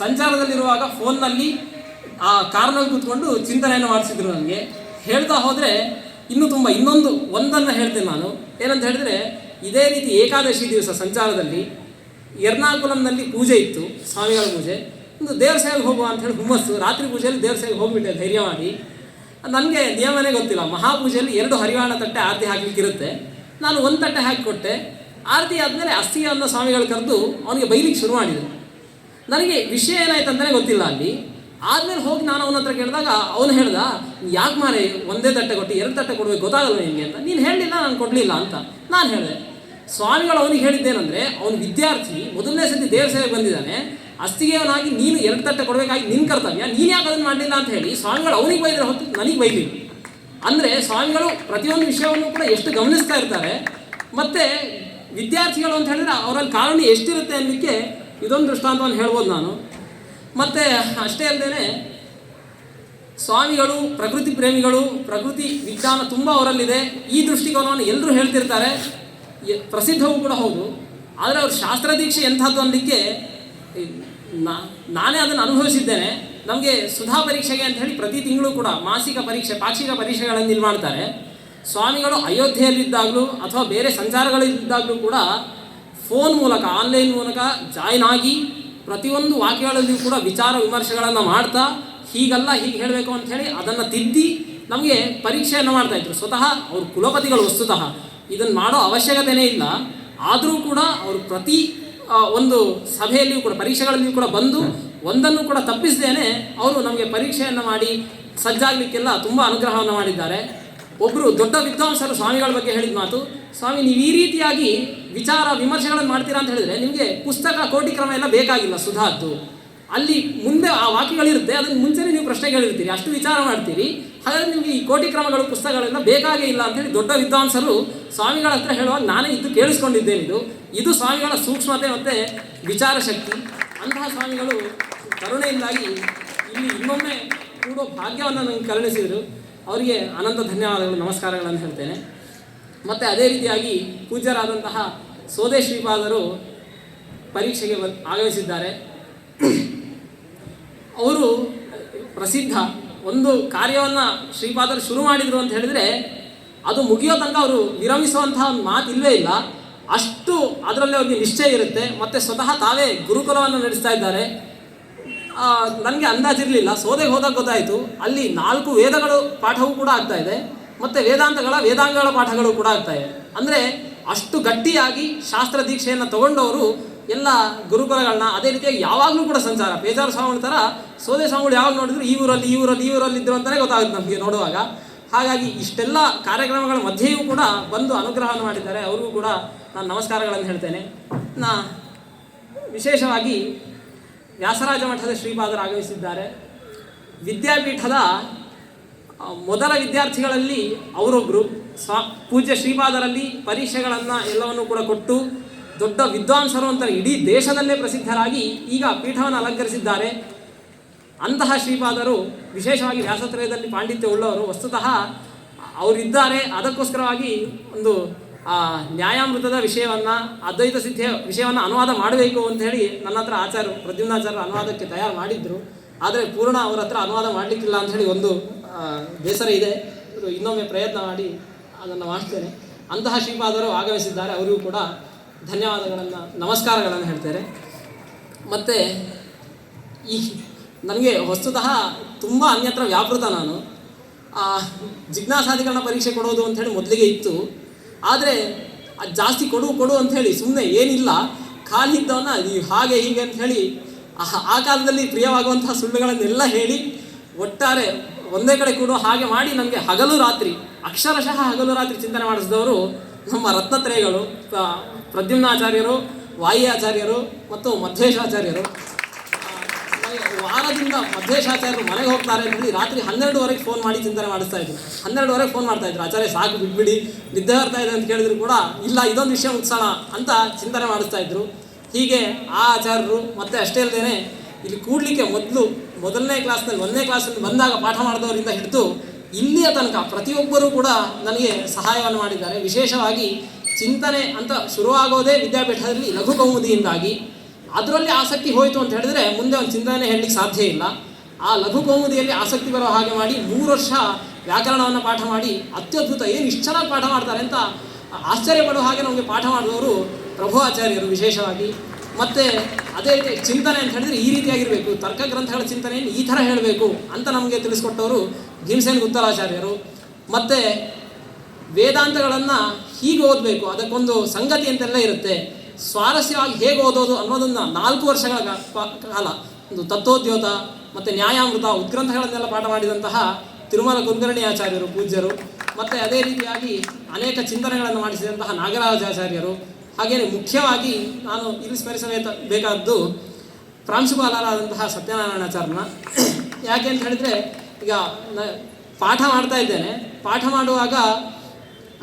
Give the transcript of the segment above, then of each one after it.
ಸಂಚಾರದಲ್ಲಿರುವಾಗ ಫೋನ್ನಲ್ಲಿ ಆ ಕಾರ್ನಲ್ಲಿ ಕೂತ್ಕೊಂಡು ಚಿಂತನೆಯನ್ನು ಮಾಡಿಸಿದ್ರು. ನನಗೆ ಹೇಳ್ತಾ ಹೋದರೆ ಇನ್ನೂ ತುಂಬ ಒಂದನ್ನು ಹೇಳ್ತೇನೆ ನಾನು. ಏನಂತ ಹೇಳಿದ್ರೆ, ಇದೇ ರೀತಿ ಏಕಾದಶಿ ದಿವಸ ಸಂಚಾರದಲ್ಲಿ ಎರ್ನಾಕುಲಂನಲ್ಲಿ ಪೂಜೆ ಇತ್ತು, ಸ್ವಾಮಿಗಳ ಪೂಜೆ. ಒಂದು ದೇವ್ರ ಸೇವೆಗೆ ಹೋಗುವ ಅಂತ ಹೇಳಿ ಹುಮ್ಮಸ್ಸು. ರಾತ್ರಿ ಪೂಜೆಯಲ್ಲಿ ದೇವ್ರ ಸೇವೆಗೆ ಹೋಗ್ಬಿಟ್ಟೆ ಧೈರ್ಯ ಮಾಡಿ. ನನಗೆ ನಿಯಮನೇ ಗೊತ್ತಿಲ್ಲ, ಮಹಾಪೂಜೆಯಲ್ಲಿ 2 ಹರಿವಾಣ ತಟ್ಟೆ ಆರತಿ ಹಾಕಲಿಕ್ಕಿರುತ್ತೆ. ನಾನು 1 ತಟ್ಟೆ ಹಾಕಿಕೊಟ್ಟೆ. ಆರತಿ ಆದಮೇಲೆ ಅಸ್ತಿಯ ಅನ್ನೋ ಸ್ವಾಮಿಗಳು ಕರೆದು ಅವನಿಗೆ ಬೈಲಿಕ್ಕೆ ಶುರು ಮಾಡಿದರು. ನನಗೆ ವಿಷಯ ಏನಾಯ್ತು ಅಂತಲೇ ಗೊತ್ತಿಲ್ಲ. ಅಲ್ಲಿ ಆದಮೇಲೆ ಹೋಗಿ ನಾನು ಅವನ ಹತ್ರ ಕೇಳಿದಾಗ ಅವನು ಹೇಳ್ದ, ಯಾಕೆ ಮಾರೆ ಒಂದೇ ತಟ್ಟೆ ಕೊಟ್ಟು 2 ತಟ್ಟೆ ಕೊಡಬೇಕು ಗೊತ್ತಾಗಲ್ಲ ನಿಮಗೆ ಅಂತ. ನೀನು ಹೇಳಲಿಲ್ಲ, ನಾನು ಕೊಡಲಿಲ್ಲ ಅಂತ ನಾನು ಹೇಳಿದೆ. ಸ್ವಾಮಿಗಳು ಅವನಿಗೆ ಹೇಳಿದ್ದೇನೆಂದರೆ, ಅವನು ವಿದ್ಯಾರ್ಥಿ, ಮೊದಲನೇ ಸತಿ ದೇವ್ರ ಸೇವೆಗೆ ಬಂದಿದ್ದಾನೆ, ಅಸ್ತಿಗೆಯವನಾಗಿ ನೀನು 2 ತಟ್ಟೆ ಕೊಡಬೇಕಾಗಿ ನಿನ್ನ ಕರ್ತವ್ಯ, ನೀನು ಯಾಕೆ ಅದನ್ನು ಮಾಡಲಿಲ್ಲ ಅಂತ ಹೇಳಿ ಸ್ವಾಮಿಗಳು ಅವನಿಗೆ ಬೈದರೆ ಹೊತ್ತು ನನಗೆ ಬೈಲಿಲ್ಲ. ಅಂದರೆ ಸ್ವಾಮಿಗಳು ಪ್ರತಿಯೊಂದು ವಿಷಯವನ್ನು ಕೂಡ ಎಷ್ಟು ಗಮನಿಸ್ತಾ ಇರ್ತಾರೆ. ಮತ್ತು ವಿದ್ಯಾರ್ಥಿಗಳು ಅಂತ ಹೇಳಿದ್ರೆ ಅವರಲ್ಲಿ ಕಾರಣ ಎಷ್ಟಿರುತ್ತೆ ಅನ್ನೋಕ್ಕೆ ಇದೊಂದು ದೃಷ್ಟಾಂತವನ್ನು ಹೇಳ್ಬೋದು ನಾನು. ಮತ್ತು ಅಷ್ಟೇ ಅಲ್ಲದೆ ಸ್ವಾಮಿಗಳು ಪ್ರಕೃತಿ ಪ್ರೇಮಿಗಳು, ಪ್ರಕೃತಿ ವಿಜ್ಞಾನ ತುಂಬ ಅವರಲ್ಲಿದೆ. ಈ ದೃಷ್ಟಿಕೋನವನ್ನು ಎಲ್ಲರೂ ಹೇಳ್ತಿರ್ತಾರೆ, ಪ್ರಸಿದ್ಧವೂ ಕೂಡ ಹೌದು. ಆದರೆ ಅವ್ರ ಶಾಸ್ತ್ರ ದೀಕ್ಷೆ ಎಂಥದ್ದು ಅನ್ನಲಿಕ್ಕೆ ನಾನೇ ಅದನ್ನು ಅನುಭವಿಸಿದ್ದೇನೆ. ನಮಗೆ ಸುಧಾ ಪರೀಕ್ಷೆಗೆ ಅಂತ ಹೇಳಿ ಪ್ರತಿ ತಿಂಗಳು ಕೂಡ ಮಾಸಿಕ ಪರೀಕ್ಷೆ, ಪಾಕ್ಷಿಕ ಪರೀಕ್ಷೆಗಳನ್ನು ಇಲ್ಲಿ ಮಾಡ್ತಾರೆ. ಸ್ವಾಮಿಗಳು ಅಯೋಧ್ಯೆಯಲ್ಲಿದ್ದಾಗಲೂ ಅಥವಾ ಬೇರೆ ಸಂಚಾರಗಳಿದ್ದಾಗಲೂ ಕೂಡ ಫೋನ್ ಮೂಲಕ, ಆನ್ಲೈನ್ ಮೂಲಕ ಜಾಯ್ನ್ ಆಗಿ ಪ್ರತಿಯೊಂದು ವಾಕ್ಯಗಳಲ್ಲಿಯೂ ಕೂಡ ವಿಚಾರ ವಿಮರ್ಶೆಗಳನ್ನು ಮಾಡ್ತಾ, ಹೀಗಲ್ಲ ಹೀಗೆ ಹೇಳಬೇಕು ಅಂಥೇಳಿ ಅದನ್ನು ತಿದ್ದಿ ನಮಗೆ ಪರೀಕ್ಷೆಯನ್ನು ಮಾಡ್ತಾಯಿದ್ರು. ಸ್ವತಃ ಅವರು ಕುಲಪತಿಗಳು. ವಸ್ತುತಃ ಇದನ್ನು ಮಾಡೋ ಅವಶ್ಯಕತೆಯೇ ಇಲ್ಲ. ಆದರೂ ಕೂಡ ಅವರು ಪ್ರತಿ ಒಂದು ಸಭೆಯಲ್ಲಿಯೂ ಕೂಡ, ಪರೀಕ್ಷೆಗಳಲ್ಲಿಯೂ ಕೂಡ ಬಂದು ಒಂದನ್ನು ಕೂಡ ತಪ್ಪಿಸದೇನೆ ಅವರು ನಮಗೆ ಪರೀಕ್ಷೆಯನ್ನು ಮಾಡಿ ಸಜ್ಜಾಗಲಿಕ್ಕೆಲ್ಲ ತುಂಬ ಅನುಗ್ರಹವನ್ನು ಮಾಡಿದ್ದಾರೆ. ಒಬ್ಬರು ದೊಡ್ಡ ವಿದ್ವಾಂಸರು ಸ್ವಾಮಿಗಳ ಬಗ್ಗೆ ಹೇಳಿದ ಮಾತು, ಸ್ವಾಮಿ ನೀವು ಈ ರೀತಿಯಾಗಿ ವಿಚಾರ ವಿಮರ್ಶೆಗಳನ್ನು ಮಾಡ್ತೀರಾ ಅಂತ ಹೇಳಿದರೆ ನಿಮಗೆ ಪುಸ್ತಕ ಕೋಟಿ ಕ್ರಮ ಎಲ್ಲ ಬೇಕಾಗಿಲ್ಲ. ಸುಧಾದ್ದು ಅಲ್ಲಿ ಮುಂದೆ ಆ ವಾಕ್ಯಗಳಿರುತ್ತೆ, ಅದನ್ನು ಮುಂಚೆನೇ ನೀವು ಪ್ರಶ್ನೆಗಳಿರ್ತೀರಿ, ಅಷ್ಟು ವಿಚಾರ ಮಾಡ್ತೀರಿ. ಹಾಗಾಗಿ ನಿಮಗೆ ಈ ಕೋಟಿ ಕ್ರಮಗಳು ಪುಸ್ತಕಗಳೆಲ್ಲ ಬೇಕಾಗೇ ಇಲ್ಲ ಅಂತೇಳಿ ದೊಡ್ಡ ವಿದ್ವಾಂಸರು ಸ್ವಾಮಿಗಳ ಹತ್ರ ಹೇಳುವಾಗ ನಾನೇ ಇದು ಕೇಳಿಸ್ಕೊಂಡಿದ್ದೇನೆ. ಇದು ಸ್ವಾಮಿಗಳ ಸೂಕ್ಷ್ಮತೆ ಮತ್ತು ವಿಚಾರ ಶಕ್ತಿ. ಅಂತಹ ಸ್ವಾಮಿಗಳು ಕರುಣೆಯಿಂದಾಗಿ ಇಲ್ಲಿ ಇನ್ನೊಮ್ಮೆ ಕೂಡೋ ಭಾಗ್ಯವನ್ನು ನನಗೆ ಕರುಣಿಸಿದರು. ಅವರಿಗೆ ಅನಂತ ಧನ್ಯವಾದಗಳು, ನಮಸ್ಕಾರಗಳನ್ನು ಹೇಳ್ತೇನೆ. ಮತ್ತು ಅದೇ ರೀತಿಯಾಗಿ ಪೂಜ್ಯರಾದಂತಹ ಸೋದೆ ಶ್ರೀಪಾದರು ಪರೀಕ್ಷೆಗೆ ಆಗಮಿಸಿದ್ದಾರೆ. ಅವರು ಪ್ರಸಿದ್ಧ. ಒಂದು ಕಾರ್ಯವನ್ನು ಶ್ರೀಪಾದರು ಶುರು ಮಾಡಿದರು ಅಂತ ಹೇಳಿದರೆ ಅದು ಮುಗಿಯೋ ತನಕ ಅವರು ವಿರಮಿಸುವಂತಹ ಒಂದು ಮಾತು ಇಲ್ಲವೇ ಇಲ್ಲ. ಅಷ್ಟು ಅದರಲ್ಲಿ ಅವ್ರಿಗೆ ನಿಶ್ಚಯ ಇರುತ್ತೆ. ಮತ್ತು ಸ್ವತಃ ತಾವೇ ಗುರುಕುಲವನ್ನು ನಡೆಸ್ತಾ ಇದ್ದಾರೆ. ನನಗೆ ಅಂದಾಜಿರಲಿಲ್ಲ, ಸೋದೆಗೆ ಹೋದಾಗ ಗೊತ್ತಾಯಿತು ಅಲ್ಲಿ 4 ವೇದಗಳು ಪಾಠವೂ ಕೂಡ ಆಗ್ತಾ ಇದೆ, ಮತ್ತು ವೇದಾಂಗಗಳ ಪಾಠಗಳು ಕೂಡ ಆಗ್ತಾ ಇದೆ. ಅಂದರೆ ಅಷ್ಟು ಗಟ್ಟಿಯಾಗಿ ಶಾಸ್ತ್ರ ದೀಕ್ಷೆಯನ್ನು ತಗೊಂಡವರು ಎಲ್ಲ ಗುರುಕುಲಗಳನ್ನ. ಅದೇ ರೀತಿಯಾಗಿ ಯಾವಾಗಲೂ ಕೂಡ ಸಂಚಾರ, ಪೇಜಾರ ಸ್ವಾಮಿಗಳ ಥರ ಸೋದೆ ಸ್ವಾಮಿಗಳು ಯಾವಾಗ ನೋಡಿದ್ರು ಈ ಊರಲ್ಲಿ ಇದ್ರು ಅಂತಲೇ ಗೊತ್ತಾಗುತ್ತೆ ನಮಗೆ ನೋಡುವಾಗ. ಹಾಗಾಗಿ ಇಷ್ಟೆಲ್ಲ ಕಾರ್ಯಕ್ರಮಗಳ ಮಧ್ಯೆಯೂ ಕೂಡ ಬಂದು ಅನುಗ್ರಹವನ್ನು ಮಾಡಿದ್ದಾರೆ. ಅವ್ರಿಗೂ ಕೂಡ ನಾನು ನಮಸ್ಕಾರಗಳನ್ನು ಹೇಳ್ತೇನೆ. ವಿಶೇಷವಾಗಿ ವ್ಯಾಸರಾಜ ಮಠದ ಶ್ರೀಪಾದರು ಆಗಮಿಸಿದ್ದಾರೆ. ವಿದ್ಯಾಪೀಠದ ಮೊದಲ ವಿದ್ಯಾರ್ಥಿಗಳಲ್ಲಿ ಅವರೊಬ್ಬರು. ಪೂಜ್ಯ ಶ್ರೀಪಾದರಲ್ಲಿ ಪರೀಕ್ಷೆಗಳನ್ನು ಎಲ್ಲವನ್ನೂ ಕೂಡ ಕೊಟ್ಟು ದೊಡ್ಡ ವಿದ್ವಾಂಸರು ಅಂತ ಇಡೀ ದೇಶದಲ್ಲೇ ಪ್ರಸಿದ್ಧರಾಗಿ ಈಗ ಪೀಠವನ್ನು ಅಲಂಕರಿಸಿದ್ದಾರೆ. ಅಂತಹ ಶ್ರೀಪಾದರು ವಿಶೇಷವಾಗಿ ವ್ಯಾಸತ್ರಯದಲ್ಲಿ ಪಾಂಡಿತ್ಯ ಉಳ್ಳವರು. ವಸ್ತುತಃ ಅವರಿದ್ದಾರೆ, ಅದಕ್ಕೋಸ್ಕರವಾಗಿ ಒಂದು ನ್ಯಾಯಾಮೃತದ ವಿಷಯವನ್ನು, ಅದ್ವೈತ ಸಿದ್ಧಿಯ ವಿಷಯವನ್ನು ಅನುವಾದ ಮಾಡಬೇಕು ಅಂತ ಹೇಳಿ ನನ್ನ ಹತ್ರ ಪ್ರದ್ಯುಮ್ನಾಚಾರ್ಯರು ಅನುವಾದಕ್ಕೆ ತಯಾರು ಮಾಡಿದ್ರು. ಆದರೆ ಪೂರ್ಣ ಅವರ ಹತ್ರ ಅನುವಾದ ಮಾಡಲಿಕ್ಕಿಲ್ಲ ಅಂಥೇಳಿ ಒಂದು ಬೇಸರ ಇದೆ. ಇನ್ನೊಮ್ಮೆ ಪ್ರಯತ್ನ ಮಾಡಿ ಅದನ್ನು ಮಾಡ್ತೇನೆ. ಅಂತಹ ಶ್ರೀಪಾದರು ಆಗಮಿಸಿದ್ದಾರೆ. ಅವರಿಗೂ ಕೂಡ ಧನ್ಯವಾದಗಳನ್ನು, ನಮಸ್ಕಾರಗಳನ್ನು ಹೇಳ್ತಾರೆ. ಮತ್ತು ನನಗೆ ವಸ್ತುತಃ ತುಂಬ ಅನ್ಯತ್ರ ವ್ಯಾಪೃತ. ನಾನು ಜಿಜ್ಞಾಸಾಧಿಕರಣ ಪರೀಕ್ಷೆ ಕೊಡೋದು ಅಂಥೇಳಿ ಮೊದಲಿಗೆ ಇತ್ತು. ಆದರೆ ಅದು ಜಾಸ್ತಿ ಕೊಡು ಅಂಥೇಳಿ ಸುಮ್ಮನೆ ಏನಿಲ್ಲ ಖಾಲಿ ಇದ್ದವನ್ನ ಹಾಗೆ ಹೀಗೆ ಅಂಥೇಳಿ ಆ ಕಾಲದಲ್ಲಿ ಪ್ರಿಯವಾಗುವಂತಹ ಸುಳ್ಳುಗಳನ್ನೆಲ್ಲ ಹೇಳಿ ಒಟ್ಟಾರೆ ಒಂದೇ ಕಡೆ ಕೊಡುವ ಹಾಗೆ ಮಾಡಿ ನನಗೆ ಹಗಲು ರಾತ್ರಿ, ಅಕ್ಷರಶಃ ಹಗಲು ರಾತ್ರಿ ಚಿಂತನೆ ಮಾಡಿಸಿದವರು ನಮ್ಮ ರತ್ನತ್ರಯಗಳು, ಪ್ರದ್ಯುಮ್ನಾಚಾರ್ಯರು, ವಾಯಿಯಾಚಾರ್ಯರು ಮತ್ತು ಮಧ್ವೇಶಾಚಾರ್ಯರು. ವಾರದಿಂದ ಮಧ್ವೇಶಾಚಾರ್ಯರು ಮನೆಗೆ ಹೋಗ್ತಾರೆ ಅಂತ ಹೇಳಿ ರಾತ್ರಿ 12ವರೆಗೆ ಫೋನ್ ಮಾಡಿ ಚಿಂತನೆ ಮಾಡಿಸ್ತಾ ಇದ್ರು. 12ವರೆಗೆ ಫೋನ್ ಮಾಡ್ತಾಯಿದ್ರು, ಆಚಾರ್ಯ ಸಾಕು ಬಿಟ್ಬಿಡಿ, ನಿದ್ದೆ ಬರ್ತಾ ಇದೆ ಅಂತ ಕೇಳಿದ್ರು ಕೂಡ ಇಲ್ಲ ಇದೊಂದು ವಿಷಯ ಮುಗಿಸೋಣ ಅಂತ ಚಿಂತನೆ ಮಾಡಿಸ್ತಾ ಇದ್ರು. ಹೀಗೆ ಆ ಆಚಾರ್ಯರು. ಮತ್ತು ಅಷ್ಟೇ ಅಲ್ಲದೆ ಇಲ್ಲಿ ಕೂಡಲಿಕ್ಕೆ ಮೊದಲನೇ ಕ್ಲಾಸ್ನಲ್ಲಿ 1ನೇ ಕ್ಲಾಸಲ್ಲಿ ಬಂದಾಗ ಪಾಠ ಮಾಡಿದವರಿಂದ ಹಿಡಿದು ಇಲ್ಲಿಯ ತನಕ ಪ್ರತಿಯೊಬ್ಬರೂ ಕೂಡ ನನಗೆ ಸಹಾಯವನ್ನು ಮಾಡಿದ್ದಾರೆ. ವಿಶೇಷವಾಗಿ ಚಿಂತನೆ ಅಂತ ಶುರುವಾಗೋದೇ ವಿದ್ಯಾಪೀಠದಲ್ಲಿ ಲಘು ಕೌಮುದಿಯಿಂದಾಗಿ. ಅದರಲ್ಲಿ ಆಸಕ್ತಿ ಹೋಯಿತು ಅಂತ ಹೇಳಿದ್ರೆ ಮುಂದೆ ಒಂದು ಚಿಂತನೆ ಹೇಳಲಿಕ್ಕೆ ಸಾಧ್ಯ ಇಲ್ಲ. ಆ ಲಘು ಕೌಮುದಿಯಲ್ಲಿ ಆಸಕ್ತಿ ಬರೋ ಹಾಗೆ ಮಾಡಿ 3 ವರ್ಷ ವ್ಯಾಕರಣವನ್ನು ಪಾಠ ಮಾಡಿ ಅತ್ಯದ್ಭುತ, ಏನು ಇಷ್ಟು ಚೆನ್ನಾಗಿ ಪಾಠ ಮಾಡ್ತಾರೆ ಅಂತ ಆಶ್ಚರ್ಯಪಡುವ ಹಾಗೆ ನಮಗೆ ಪಾಠ ಮಾಡಿದವರು ಪ್ರಭು ಆಚಾರ್ಯರು ವಿಶೇಷವಾಗಿ. ಮತ್ತು ಅದೇ ರೀತಿ ಚಿಂತನೆ ಅಂತ ಹೇಳಿದ್ರೆ ಈ ರೀತಿಯಾಗಿರಬೇಕು, ತರ್ಕ ಗ್ರಂಥಗಳ ಚಿಂತನೆಯನ್ನು ಈ ಥರ ಹೇಳಬೇಕು ಅಂತ ನಮಗೆ ತಿಳಿಸ್ಕೊಟ್ಟವರು ಭೀಮಸೇನ್ ಗುತ್ತಲಾಚಾರ್ಯರು. ಮತ್ತು ವೇದಾಂತಗಳನ್ನು ಹೀಗೆ ಓದಬೇಕು, ಅದಕ್ಕೊಂದು ಸಂಗತಿ ಅಂತೆಲ್ಲ ಇರುತ್ತೆ, ಸ್ವಾರಸ್ಯವಾಗಿ ಹೇಗೆ ಓದೋದು ಅನ್ನೋದನ್ನು 4 ವರ್ಷಗಳ ಕಾಲ ಒಂದು ತತ್ವೋದ್ಯೋತ ಮತ್ತು ನ್ಯಾಯಾಮೃತ ಉದ್ಗ್ರಂಥಗಳನ್ನೆಲ್ಲ ಪಾಠ ಮಾಡಿದಂತಹ ತಿರುಮಲ ಕುಲಕರ್ಣಿ ಆಚಾರ್ಯರು ಪೂಜ್ಯರು, ಮತ್ತು ಅದೇ ರೀತಿಯಾಗಿ ಅನೇಕ ಚಿಂತನೆಗಳನ್ನು ಮಾಡಿಸಿದಂತಹ ನಾಗರಾಜಾಚಾರ್ಯರು. ಹಾಗೆಯೇ ಮುಖ್ಯವಾಗಿ ನಾನು ಇಲ್ಲಿ ಸ್ಮರಿಸಬೇಕಾದ್ದು ಪ್ರಾಂಶುಪಾಲರಾದಂತಹ ಸತ್ಯನಾರಾಯಣಾಚಾರ್ಯನ. ಯಾಕೆ ಅಂತ ಹೇಳಿದರೆ, ಈಗ ಪಾಠ ಮಾಡ್ತಾ ಇದ್ದೇನೆ, ಪಾಠ ಮಾಡುವಾಗ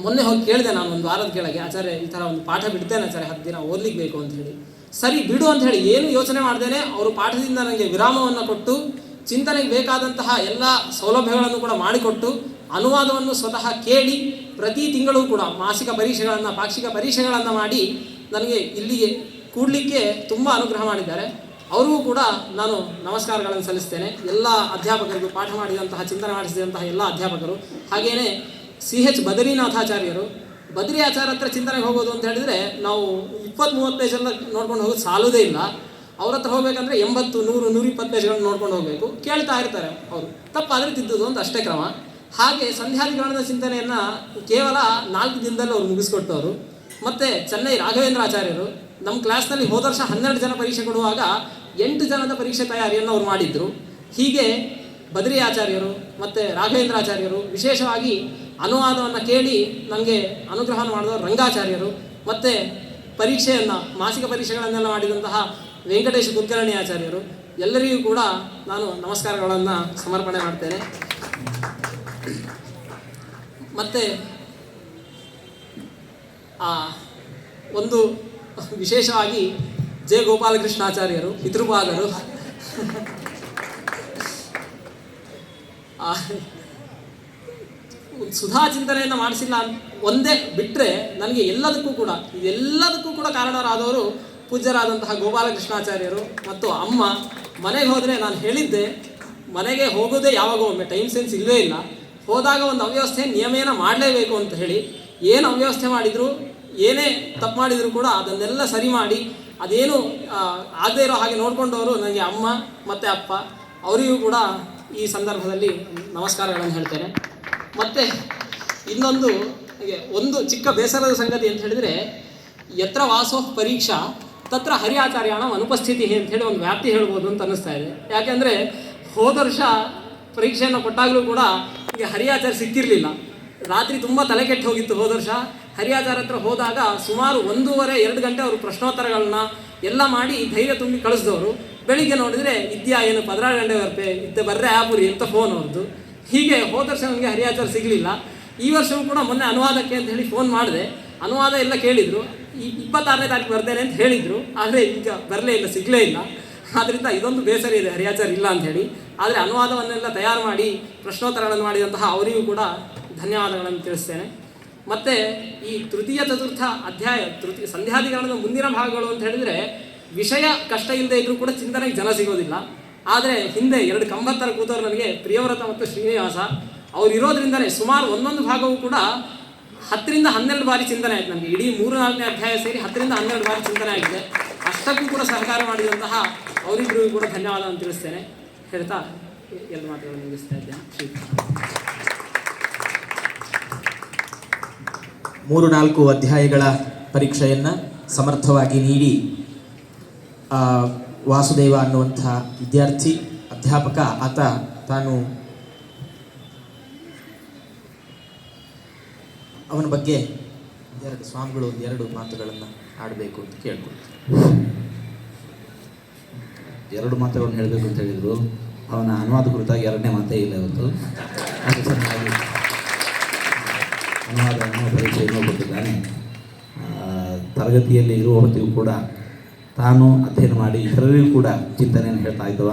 ಮೊನ್ನೆ ಹೋಗಿ ಕೇಳಿದೆ ನಾನು ಒಂದು ವಾರದ ಕೆಳಗೆ, ಆಚಾರ್ಯ ಈ ಥರ ಒಂದು ಪಾಠ ಬಿಡ್ತೇನೆ ಆಚಾರ್ಯ 10 ದಿನ ಓದ್ಲಿಕ್ಕೆ ಬೇಕು ಅಂತ ಹೇಳಿ. ಸರಿ ಬಿಡು ಅಂತ ಹೇಳಿ ಏನು ಯೋಚನೆ ಮಾಡ್ದೇನೆ ಅವರು ಪಾಠದಿಂದ ನನಗೆ ವಿರಾಮವನ್ನು ಕೊಟ್ಟು ಚಿಂತನೆಗೆ ಬೇಕಾದಂತಹ ಎಲ್ಲ ಸೌಲಭ್ಯಗಳನ್ನು ಕೂಡ ಮಾಡಿಕೊಟ್ಟು ಅನುವಾದವನ್ನು ಸ್ವತಃ ಕೇಳಿ ಪ್ರತಿ ತಿಂಗಳು ಕೂಡ ಮಾಸಿಕ ಪರೀಕ್ಷೆಗಳನ್ನು ಪಾಕ್ಷಿಕ ಪರೀಕ್ಷೆಗಳನ್ನು ಮಾಡಿ ನನಗೆ ಇಲ್ಲಿಗೆ ಕೂಡಲಿಕ್ಕೆ ತುಂಬ ಅನುಗ್ರಹ ಮಾಡಿದ್ದಾರೆ. ಅವರಿಗೂ ಕೂಡ ನಾನು ನಮಸ್ಕಾರಗಳನ್ನು ಸಲ್ಲಿಸ್ತೇನೆ. ಎಲ್ಲ ಅಧ್ಯಾಪಕರಿಗೂ, ಪಾಠ ಮಾಡಿದಂತಹ ಚಿಂತನೆ ಮಾಡಿಸಿದಂತಹ ಎಲ್ಲ ಅಧ್ಯಾಪಕರು. ಹಾಗೆಯೇ CH ಬದರಿನಾಥಾಚಾರ್ಯರು. ಬದ್ರಿ ಆಚಾರ್ಯ ಹತ್ರ ಚಿಂತನೆಗೆ ಹೋಗೋದು ಅಂತ ಹೇಳಿದರೆ ನಾವು 20-30 ಪೇಜೆಲ್ಲ ನೋಡ್ಕೊಂಡು ಹೋಗೋದು ಸಾಲೋದೇ ಇಲ್ಲ. ಅವ್ರ ಹತ್ರ ಹೋಗ್ಬೇಕಂದ್ರೆ 80, 100, 120 ಪೇಜ್ಗಳನ್ನು ನೋಡ್ಕೊಂಡು ಹೋಗಬೇಕು. ಕೇಳ್ತಾ ಇರ್ತಾರೆ ಅವರು, ತಪ್ಪಾದರೆ ತಿದ್ದುದು ಅಂತ ಅಷ್ಟೇ ಕ್ರಮ. ಹಾಗೆ ಸಂಧ್ಯಾಧಿಕರಣದ ಚಿಂತನೆಯನ್ನು ಕೇವಲ 4 ದಿನದಲ್ಲಿ ಅವರು ಮುಗಿಸ್ಕೊಟ್ಟವರು. ಮತ್ತು ಚೆನ್ನೈ ರಾಘವೇಂದ್ರ ಆಚಾರ್ಯರು ನಮ್ಮ ಕ್ಲಾಸ್ನಲ್ಲಿ ಹೋದ ವರ್ಷ 12 ಜನ ಪರೀಕ್ಷೆ ಕೊಡುವಾಗ 8 ಜನದ ಪರೀಕ್ಷೆ ತಯಾರಿಯನ್ನು ಅವರು ಮಾಡಿದ್ರು. ಹೀಗೆ ಬದ್ರಿ ಆಚಾರ್ಯರು ಮತ್ತು ರಾಘವೇಂದ್ರ ಆಚಾರ್ಯರು, ವಿಶೇಷವಾಗಿ ಅನುವಾದವನ್ನು ಕೇಳಿ ನನಗೆ ಅನುಗ್ರಹವನ್ನು ಮಾಡಿದವರು ರಂಗಾಚಾರ್ಯರು, ಮತ್ತು ಪರೀಕ್ಷೆಯನ್ನು ಮಾಸಿಕ ಪರೀಕ್ಷೆಗಳನ್ನೆಲ್ಲ ಮಾಡಿದಂತಹ ವೆಂಕಟೇಶ ಕುಲಕರ್ಣಿ ಆಚಾರ್ಯರು, ಎಲ್ಲರಿಗೂ ಕೂಡ ನಾನು ನಮಸ್ಕಾರಗಳನ್ನು ಸಮರ್ಪಣೆ ಮಾಡ್ತೇನೆ. ಮತ್ತು ಒಂದು ವಿಶೇಷವಾಗಿ ಜೆ ಗೋಪಾಲಕೃಷ್ಣಾಚಾರ್ಯರು ಪಿತೃಪಾದರು. ಸುಧಾ ಚಿಂತನೆಯನ್ನು ಮಾಡಿಸಿಲ್ಲ ಒಂದೇ ಬಿಟ್ಟರೆ ನನಗೆ ಎಲ್ಲದಕ್ಕೂ ಕೂಡ ಕಾರಣರಾದವರು ಪೂಜ್ಯರಾದಂತಹ ಗೋಪಾಲಕೃಷ್ಣಾಚಾರ್ಯರು ಮತ್ತು ಅಮ್ಮ. ಮನೆಗೆ ಹೋದರೆ ನಾನು ಹೇಳಿದ್ದೆ, ಮನೆಗೆ ಹೋಗೋದೇ ಯಾವಾಗೋ ಒಮ್ಮೆ, ಟೈಮ್ ಸೆನ್ಸ್ ಇಲ್ಲವೇ ಇಲ್ಲ. ಹೋದಾಗ ಒಂದು ಅವ್ಯವಸ್ಥೆ ನಿಯಮೇನ ಮಾಡಲೇಬೇಕು ಅಂತ ಹೇಳಿ ಏನು ಅವ್ಯವಸ್ಥೆ ಮಾಡಿದ್ರು, ಏನೇ ತಪ್ಪು ಮಾಡಿದರೂ ಕೂಡ ಅದನ್ನೆಲ್ಲ ಸರಿ ಮಾಡಿ ಅದೇನು ಆಗದೇ ಇರೋ ಹಾಗೆ ನೋಡಿಕೊಂಡವರು ನನಗೆ ಅಮ್ಮ ಮತ್ತು ಅಪ್ಪ. ಅವರಿಗೂ ಕೂಡ ಈ ಸಂದರ್ಭದಲ್ಲಿ ನಮಸ್ಕಾರಗಳನ್ನು ಹೇಳ್ತೇನೆ. ಮತ್ತು ಇನ್ನೊಂದು ಒಂದು ಚಿಕ್ಕ ಬೇಸರದ ಸಂಗತಿ ಅಂತ ಹೇಳಿದರೆ, ಯತ್ರ ವಾಸೋ ಪರೀಕ್ಷಾ ತತ್ರ ಹರಿಯಾಚಾರ್ಯಾಣ ಅನುಪಸ್ಥಿತಿ ಅಂತ ಹೇಳಿ ಒಂದು ವ್ಯಾಪ್ತಿ ಹೇಳ್ಬೋದು ಅಂತ ಅನ್ನಿಸ್ತಾ ಇದೆ. ಯಾಕೆಂದರೆ ಹೋದ ವರ್ಷ ಪರೀಕ್ಷೆಯನ್ನು ಕೊಟ್ಟಾಗಲೂ ಕೂಡ ಈಗ ಹರಿಯಾಚಾರ್ಯ ಸಿಕ್ಕಿರಲಿಲ್ಲ. ರಾತ್ರಿ ತುಂಬ ತಲೆ ಕೆಟ್ಟು ಹೋಗಿತ್ತು ಹೋದ ವರ್ಷ. ಹರಿಯಾಚಾರ್ಯ ಹತ್ರ ಹೋದಾಗ ಸುಮಾರು 1.5-2 ಗಂಟೆ ಅವರು ಪ್ರಶ್ನೋತ್ತರಗಳನ್ನ ಎಲ್ಲ ಮಾಡಿ ಧೈರ್ಯ ತುಂಬಿ ಕಳಿಸಿದವರು. ಬೆಳಿಗ್ಗೆ ನೋಡಿದರೆ ಇದ್ಯಾ ಏನು 16 ಗಂಟೆ ಬರ್ತೆ ಇತ್ತೆ ಬರ್ರೆ ಆಪುರಿ ಅಂತ ಫೋನ್ ಅವ್ರದ್ದು. ಹೀಗೆ ಹೋದ ವರ್ಷ ನನಗೆ ಹರಿಯಾಚಾರ್ಯ ಸಿಗಲಿಲ್ಲ. ಈ ವರ್ಷವೂ ಕೂಡ ಮೊನ್ನೆ ಅನುವಾದಕ್ಕೆ ಅಂತ ಹೇಳಿ ಫೋನ್ ಮಾಡಿದೆ, ಅನುವಾದ ಎಲ್ಲ ಕೇಳಿದರು. 26ನೇ ತಾರೀಕು ಬರ್ತೇನೆ ಅಂತ ಹೇಳಿದರು, ಆದರೆ ಈಗ ಬರಲೇ ಇಲ್ಲ, ಸಿಗಲೇ ಇಲ್ಲ. ಆದ್ದರಿಂದ ಇದೊಂದು ಬೇಸರ ಇದೆ ಹರಿಯಾಚಾರ್ಯ ಇಲ್ಲ ಅಂಥೇಳಿ. ಆದರೆ ಅನುವಾದವನ್ನೆಲ್ಲ ತಯಾರು ಮಾಡಿ ಪ್ರಶ್ನೋತ್ತರಗಳನ್ನು ಮಾಡಿದಂತಹ ಅವರಿಗೂ ಕೂಡ ಧನ್ಯವಾದಗಳನ್ನು ತಿಳಿಸ್ತೇನೆ. ಮತ್ತು ಈ ತೃತೀಯ ಚತುರ್ಥ ಅಧ್ಯಾಯ ಸಂಧ್ಯಾಧಿಕರಣದ ಮುಂದಿನ ಭಾಗಗಳು ಅಂತ ಹೇಳಿದರೆ ವಿಷಯ ಕಷ್ಟ ಇಲ್ಲದೆ ಇದ್ದರೂ ಕೂಡ ಚಿಂತನೆಗೆ ಜನ ಸಿಗೋದಿಲ್ಲ. ಆದರೆ ಹಿಂದೆ 2 ಕಂಬತ್ತರ ಕೂತವರು ನನಗೆ ಪ್ರಿಯವ್ರತ ಮತ್ತು ಶ್ರೀನಿವಾಸ ಅವ್ರು ಇರೋದ್ರಿಂದಲೇ ಸುಮಾರು ಒಂದೊಂದು ಭಾಗವೂ ಕೂಡ 10-12 ಬಾರಿ ಚಿಂತನೆ ಆಯಿತು ನನಗೆ. ಇಡೀ 3-4ನೇ ಅಧ್ಯಾಯ ಸೇರಿ 10-12 ಬಾರಿ ಚಿಂತನೆ ಆಗಿದೆ. ಅಷ್ಟಕ್ಕೂ ಕೂಡ ಸಹಕಾರ ಮಾಡಿದಂತಹ ಅವರಿಬ್ಬರಿಗೂ ಕೂಡ ಧನ್ಯವಾದವನ್ನು ತಿಳಿಸ್ತೇನೆ ಹೇಳ್ತಾ ಎಲ್ಲ ಮಾತುಗಳನ್ನು ಮುಗಿಸ್ತಾ ಇದ್ದೇನೆ. 3-4 ಅಧ್ಯಾಯಗಳ ಪರೀಕ್ಷೆಯನ್ನು ಸಮರ್ಥವಾಗಿ ನೀಡಿ ವಾಸುದೇವ ಅನ್ನುವಂಥ ವಿದ್ಯಾರ್ಥಿ ಅಧ್ಯಾಪಕ ಆತ ತಾನು ಅವನ ಬಗ್ಗೆ ಸ್ವಾಮಿಗಳು 2 ಮಾತುಗಳನ್ನು ಆಡಬೇಕು ಅಂತ ಕೇಳ್ಕೊಳ್ತೀನಿ. 2 ಮಾತುಗಳನ್ನು ಹೇಳಬೇಕು ಅಂತ ಹೇಳಿದರು. ಅವನ ಅನುವಾದ ಕುರಿತಾಗಿ 2ನೇ ಮಾತೇ ಇಲ್ಲ ಇವತ್ತು. ಅದು ಚೆನ್ನಾಗಿ ಅನುವಾದವನ್ನು ಪರೀಕ್ಷೆಯನ್ನು ಕೊಟ್ಟಿದ್ದಾನೆ. ತರಗತಿಯಲ್ಲಿ ಇರುವ ಹೊತ್ತಿಗೂ ಕೂಡ ತಾನು ಅಧ್ಯಯನ ಮಾಡಿ ಇತರರಿಗೂ ಕೂಡ ಚಿಂತನೆಯನ್ನು ಹೇಳ್ತಾ ಇದ್ದವ.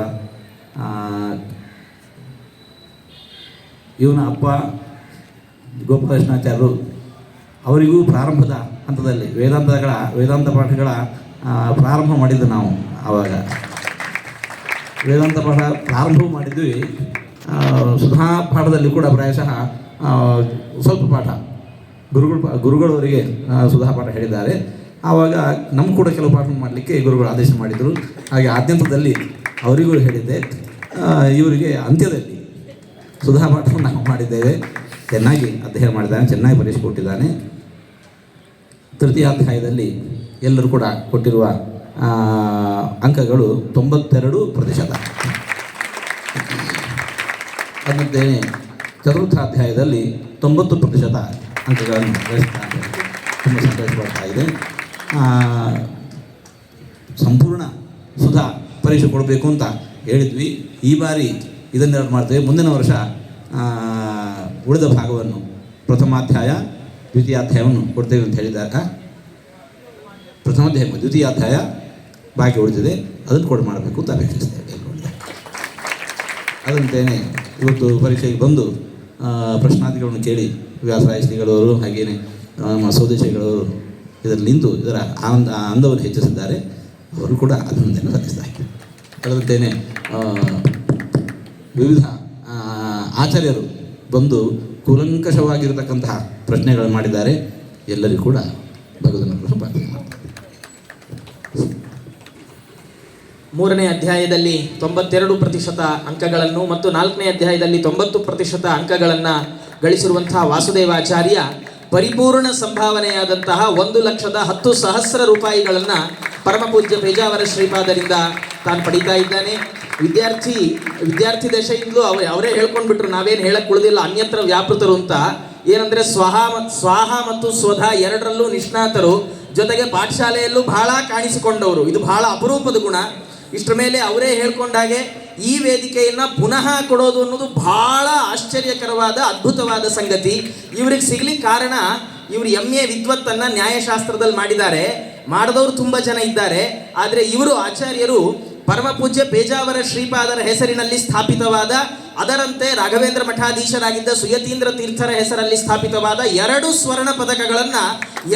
ಇವನ ಅಪ್ಪ ಗೋಪಾಲಕೃಷ್ಣಾಚಾರ್ಯರು ಅವರಿಗೂ ಪ್ರಾರಂಭದ ಹಂತದಲ್ಲಿ ವೇದಾಂತ ಪಾಠಗಳ ಪ್ರಾರಂಭ ಮಾಡಿದ್ದು ನಾವು ಆವಾಗ ವೇದಾಂತ ಪಾಠ ಪ್ರಾರಂಭ ಮಾಡಿದ್ವಿ. ಸುಧಾ ಪಾಠದಲ್ಲಿ ಕೂಡ ಪ್ರಾಯಶಃ ಸ್ವಲ್ಪ ಪಾಠ ಗುರುಗಳವರಿಗೆ ಸುಧಾ ಪಾಠ ಹೇಳಿದ್ದಾರೆ. ಆವಾಗ ನಮ್ಮ ಕೂಡ ಕೆಲವು ಪಾಠ ಮಾಡಲಿಕ್ಕೆ ಗುರುಗಳು ಆದೇಶ ಮಾಡಿದರು. ಹಾಗೆ ಆದ್ಯಂತದಲ್ಲಿ ಅವರಿಗೂ ಹೇಳಿದ್ದೆ, ಇವರಿಗೆ ಅಂತ್ಯದಲ್ಲಿ ಸುಧಾ ಪಾಠವನ್ನು ನಾವು ಮಾಡಿದ್ದೇವೆ. ಚೆನ್ನಾಗಿ ಅಧ್ಯಯನ ಮಾಡಿದ್ದಾನೆ, ಚೆನ್ನಾಗಿ ಪರೀಕ್ಷೆ ಕೊಟ್ಟಿದ್ದಾನೆ. ತೃತೀಯಾಧ್ಯಾಯದಲ್ಲಿ ಎಲ್ಲರೂ ಕೂಡ ಕೊಟ್ಟಿರುವ ಅಂಕಗಳು 92%. ಅದರಂತೆಯೇ ಚತುರ್ಥಾಧ್ಯಾಯದಲ್ಲಿ 90% ಅಂಕಗಳನ್ನು ಗಳಿಸ್ತಾರೆ. ತುಂಬ ಸಂತೋಷ ಬರ್ತಾ ಇದೆ. ಸಂಪೂರ್ಣ ಸುಧಾ ಪರೀಕ್ಷೆ ಕೊಡಬೇಕು ಅಂತ ಹೇಳಿದ್ವಿ. ಈ ಬಾರಿ ಇದನ್ನೆರಡು ಮಾಡ್ತೇವೆ. ಮುಂದಿನ ವರ್ಷ ಉಳಿದ ಭಾಗವನ್ನು ಪ್ರಥಮಾಧ್ಯಾಯ ದ್ವಿತೀಯಾಧ್ಯಾಯವನ್ನು ಕೊಡ್ತೇವೆ ಅಂತ ಹೇಳಿದಾಗ, ಪ್ರಥಮಾಧ್ಯಾಯ ದ್ವಿತೀಯಾಧ್ಯಾಯ ಬಾಕಿ ಉಳಿದಿದೆ, ಅದನ್ನು ಕೊಡು ಮಾಡಬೇಕು ಅಂತ ಅಪೇಕ್ಷಿಸ್ತೇವೆ. ಅದಂತೆಯೇ ಇವತ್ತು ಪರೀಕ್ಷೆಗೆ ಬಂದು ಪ್ರಶ್ನಾರ್ಥಿಗಳನ್ನು ಕೇಳಿ ವ್ಯಾಸರಾಯ ಶ್ರೀಗಳವರು ಹಾಗೆಯೇ ನಮ್ಮ ಸ್ವದೇಶಿಗಳವರು ಇದರಲ್ಲಿ ನಿಂತು ಇದರ ಅಂದವನ್ನು ಹೆಚ್ಚಿಸಿದ್ದಾರೆ. ಅವರು ಕೂಡ ಅದನ್ನು ಸಲ್ಲಿಸ್ತಾರೆ. ಅದರಂತೆಯೇ ವಿವಿಧ ಆಚಾರ್ಯರು ಬಂದು ಕೂಲಂಕಷವಾಗಿರತಕ್ಕಂತಹ ಪ್ರಶ್ನೆಗಳನ್ನು ಮಾಡಿದ್ದಾರೆ. ಎಲ್ಲರಿಗೂ ಕೂಡ ಭಗವಂತನ ಪ್ರಾರ್ಥನೆ ಮಾಡ್ತಾರೆ. 3ನೇ ಅಧ್ಯಾಯದಲ್ಲಿ 92% ಅಂಕಗಳನ್ನು ಮತ್ತು 4ನೇ ಅಧ್ಯಾಯದಲ್ಲಿ 90% ಅಂಕಗಳನ್ನು ಗಳಿಸಿರುವಂತಹ ವಾಸುದೇವಾಚಾರ್ಯ ಪರಿಪೂರ್ಣ ಸಂಭಾವನೆಯಾದಂತಹ 1,10,000 ರೂಪಾಯಿಗಳನ್ನು ಪರಮಪೂಜ್ಯ ಪೇಜಾವರ ಶ್ರೀಪಾದರಿಂದ ತಾನು ಪಡೀತಾ ಇದ್ದಾನೆ. ವಿದ್ಯಾರ್ಥಿ ದಶೆಯಿಂದಲೂ ಅವರೇ ಹೇಳ್ಕೊಂಡ್ಬಿಟ್ರು, ನಾವೇನು ಹೇಳಕ್ಕೆ ಉಳಿದಿಲ್ಲ, ಅನ್ಯತ್ರ ವ್ಯಾಪೃತರು ಅಂತ. ಏನಂದರೆ ಸ್ವಾಹ ಮತ್ತು ಸ್ವಧ ಎರಡರಲ್ಲೂ ನಿಷ್ಣಾತರು, ಜೊತೆಗೆ ಪಾಠಶಾಲೆಯಲ್ಲೂ ಬಹಳ ಕಾಣಿಸಿಕೊಂಡವರು. ಇದು ಬಹಳ ಅಪರೂಪದ ಗುಣ. ಇಷ್ಟರ ಮೇಲೆ ಅವರೇ ಹೇಳ್ಕೊಂಡಾಗೆ ಈ ವೇದಿಕೆಯನ್ನು ಪುನಃ ಕೊಡೋದು ಅನ್ನೋದು ಬಹಳ ಆಶ್ಚರ್ಯಕರವಾದ ಅದ್ಭುತವಾದ ಸಂಗತಿ. ಇವ್ರಿಗೆ ಸಿಗ್ಲಿಕ್ಕೆ ಕಾರಣ, ಇವರು MA ವಿದ್ವತ್ತನ್ನು ನ್ಯಾಯಶಾಸ್ತ್ರದಲ್ಲಿ ಮಾಡಿದ್ದಾರೆ. ಮಾಡಿದವರು ತುಂಬ ಜನ ಇದ್ದಾರೆ. ಆದರೆ ಇವರು ಆಚಾರ್ಯರು ಪರಮಪೂಜ್ಯ ಪೇಜಾವರ ಶ್ರೀಪಾದರ ಹೆಸರಿನಲ್ಲಿ ಸ್ಥಾಪಿತವಾದ, ಅದರಂತೆ ರಾಘವೇಂದ್ರ ಮಠಾಧೀಶರಾಗಿದ್ದ ಸುಯತೀಂದ್ರ ತೀರ್ಥರ ಹೆಸರಲ್ಲಿ ಸ್ಥಾಪಿತವಾದ 2 ಸ್ವರ್ಣ ಪದಕಗಳನ್ನು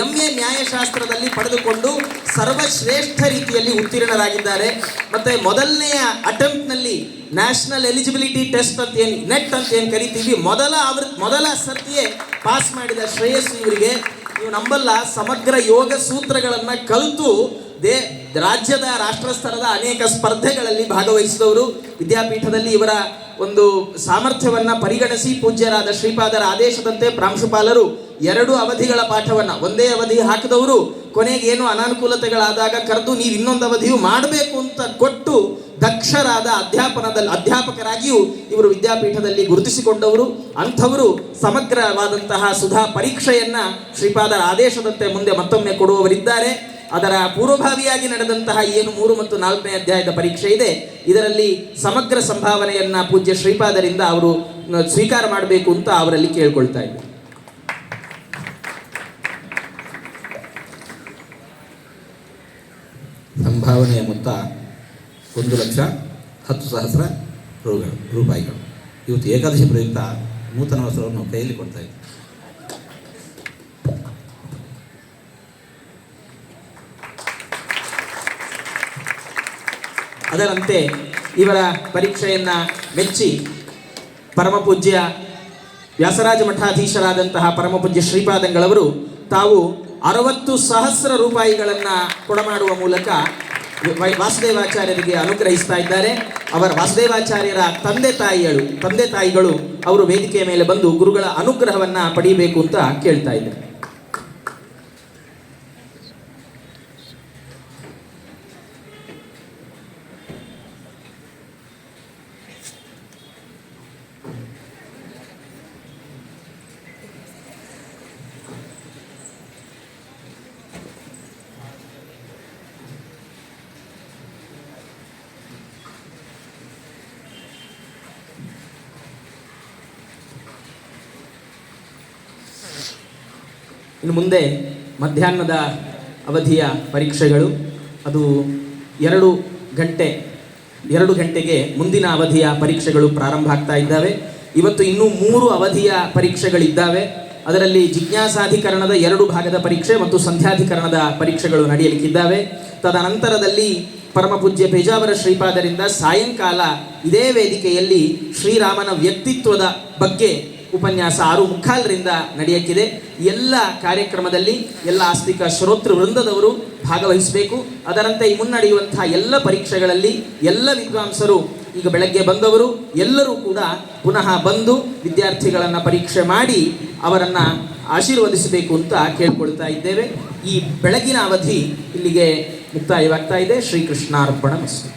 MA ನ್ಯಾಯಶಾಸ್ತ್ರದಲ್ಲಿ ಪಡೆದುಕೊಂಡು ಸರ್ವಶ್ರೇಷ್ಠ ರೀತಿಯಲ್ಲಿ ಉತ್ತೀರ್ಣರಾಗಿದ್ದಾರೆ. ಮತ್ತು ಮೊದಲನೆಯ ಅಟೆಂಪ್ಟ್ನಲ್ಲಿ ನ್ಯಾಷನಲ್ ಎಲಿಜಿಬಿಲಿಟಿ ಟೆಸ್ಟ್ ಅಂತ ಏನು ನೆಟ್ ಅಂತ ಏನು ಕರಿತೀವಿ, ಮೊದಲ ಸರ್ತಿಯೇ ಪಾಸ್ ಮಾಡಿದ ಶ್ರೇಯಸ್ಸು ಇವರಿಗೆ. ನೀವು ನಂಬಲ್ಲ, ಸಮಗ್ರ ಯೋಗ ಸೂತ್ರಗಳನ್ನು ಕಲಿತು ರಾಜ್ಯದ ರಾಷ್ಟ್ರಸ್ತರದ ಅನೇಕ ಸ್ಪರ್ಧೆಗಳಲ್ಲಿ ಭಾಗವಹಿಸಿದವರು. ವಿದ್ಯಾಪೀಠದಲ್ಲಿ ಇವರ ಒಂದು ಸಾಮರ್ಥ್ಯವನ್ನು ಪರಿಗಣಿಸಿ ಪೂಜ್ಯರಾದ ಶ್ರೀಪಾದರ ಆದೇಶದಂತೆ ಪ್ರಾಂಶುಪಾಲರು 2 ಅವಧಿಗಳ ಪಾಠವನ್ನು ಒಂದೇ ಅವಧಿ ಹಾಕಿದವರು ಕೊನೆಗೆ ಏನು ಅನಾನುಕೂಲತೆಗಳಾದಾಗ ಕರೆದು ನೀವು ಇನ್ನೊಂದು ಅವಧಿಯು ಮಾಡಬೇಕು ಅಂತ ಕೊಟ್ಟು ದಕ್ಷರಾದ ಅಧ್ಯಾಪಕರಾಗಿಯೂ ಇವರು ವಿದ್ಯಾಪೀಠದಲ್ಲಿ ಗುರುತಿಸಿಕೊಂಡವರು. ಅಂಥವರು ಸಮಗ್ರವಾದಂತಹ ಸುಧಾ ಪರೀಕ್ಷೆಯನ್ನು ಶ್ರೀಪಾದರ ಆದೇಶದಂತೆ ಮುಂದೆ ಮತ್ತೊಮ್ಮೆ ಕೊಡುವವರಿದ್ದಾರೆ. ಅದರ ಪೂರ್ವಭಾವಿಯಾಗಿ ನಡೆದಂತಹ ಏನು 3 ಮತ್ತು 4ನೇ ಅಧ್ಯಾಯದ ಪರೀಕ್ಷೆ ಇದೆ, ಇದರಲ್ಲಿ ಸಮಗ್ರ ಸಂಭಾವನೆಯನ್ನು ಪೂಜ್ಯ ಶ್ರೀಪಾದರಿಂದ ಅವರು ಸ್ವೀಕಾರ ಮಾಡಬೇಕು ಅಂತ ಅವರಲ್ಲಿ ಕೇಳ್ಕೊಳ್ತಾ ಇದ್ದಾರೆ. ಸಂಭಾವನೆಯ ಮೊತ್ತ 1,10,000 ರೂಪಾಯಿಗಳು. ಇವತ್ತು ಏಕಾದಶಿ ಪ್ರಯುಕ್ತ ನೂತನ ವಸ್ತ್ರವನ್ನು ಕೈಯಲ್ಲಿ ಕೊಡ್ತಾ ಇದ್ದೀವಿ. ಅದರಂತೆ ಇವರ ಪರೀಕ್ಷೆಯನ್ನು ಮೆಚ್ಚಿ ಪರಮಪೂಜ್ಯ ವ್ಯಾಸರಾಜ ಮಠಾಧೀಶರಾದಂತಹ ಪರಮಪೂಜ್ಯ ಶ್ರೀಪಾದಂಗಳವರು ತಾವು 60,000 ರೂಪಾಯಿಗಳನ್ನು ಕೊಡಮಾಡುವ ಮೂಲಕ ವಾಸುದೇವಾಚಾರ್ಯರಿಗೆ ಅನುಗ್ರಹಿಸ್ತಾ ಇದ್ದಾರೆ. ಅವರ ವಾಸುದೇವಾಚಾರ್ಯರ ತಂದೆ ತಾಯಿಗಳು ಅವರು ವೇದಿಕೆಯ ಮೇಲೆ ಬಂದು ಗುರುಗಳ ಅನುಗ್ರಹವನ್ನು ಪಡೆಯಬೇಕು ಅಂತ ಕೇಳ್ತಾ ಇದ್ದಾರೆ. ಇನ್ನು ಮುಂದೆ ಮಧ್ಯಾಹ್ನದ ಅವಧಿಯ ಪರೀಕ್ಷೆಗಳು, ಅದು 2 ಗಂಟೆಗೆ ಮುಂದಿನ ಅವಧಿಯ ಪರೀಕ್ಷೆಗಳು ಪ್ರಾರಂಭ ಆಗ್ತಾ ಇದ್ದಾವೆ. ಇವತ್ತು ಇನ್ನೂ 3 ಅವಧಿಯ ಪರೀಕ್ಷೆಗಳಿದ್ದಾವೆ. ಅದರಲ್ಲಿ ಜಿಜ್ಞಾಸಾಧಿಕರಣದ 2 ಭಾಗದ ಪರೀಕ್ಷೆ ಮತ್ತು ಸಂಧ್ಯಾಧಿಕರಣದ ಪರೀಕ್ಷೆಗಳು ನಡೆಯಲಿಕ್ಕಿದ್ದಾವೆ. ತದನಂತರದಲ್ಲಿ ಪರಮಪೂಜ್ಯ ಪೇಜಾವರ ಶ್ರೀಪಾದರಿಂದ ಸಾಯಂಕಾಲ ಇದೇ ವೇದಿಕೆಯಲ್ಲಿ ಶ್ರೀರಾಮನ ವ್ಯಕ್ತಿತ್ವದ ಬಗ್ಗೆ ಉಪನ್ಯಾಸ 6:45ರಿಂದ ನಡೆಯಕ್ಕಿದೆ. ಎಲ್ಲ ಕಾರ್ಯಕ್ರಮದಲ್ಲಿ ಎಲ್ಲ ಆಸ್ತಿಕ ಶ್ರೋತೃ ವೃಂದದವರು ಭಾಗವಹಿಸಬೇಕು. ಅದರಂತೆ ಈ ಮುನ್ನಡೆಯುವಂತಹ ಎಲ್ಲ ಪರೀಕ್ಷೆಗಳಲ್ಲಿ ಎಲ್ಲ ವಿದ್ವಾಂಸರು ಈಗ ಬೆಳಗ್ಗೆ ಬಂದವರು ಎಲ್ಲರೂ ಕೂಡ ಪುನಃ ಬಂದು ವಿದ್ಯಾರ್ಥಿಗಳನ್ನು ಪರೀಕ್ಷೆ ಮಾಡಿ ಅವರನ್ನು ಆಶೀರ್ವದಿಸಬೇಕು ಅಂತ ಕೇಳ್ಕೊಳ್ತಾ ಇದ್ದೇವೆ. ಈ ಬೆಳಗಿನ ಅವಧಿ ಇಲ್ಲಿಗೆ ಮುಕ್ತಾಯವಾಗ್ತಾ ಇದೆ. ಶ್ರೀಕೃಷ್ಣಾರ್ಪಣಮಸ್ತು.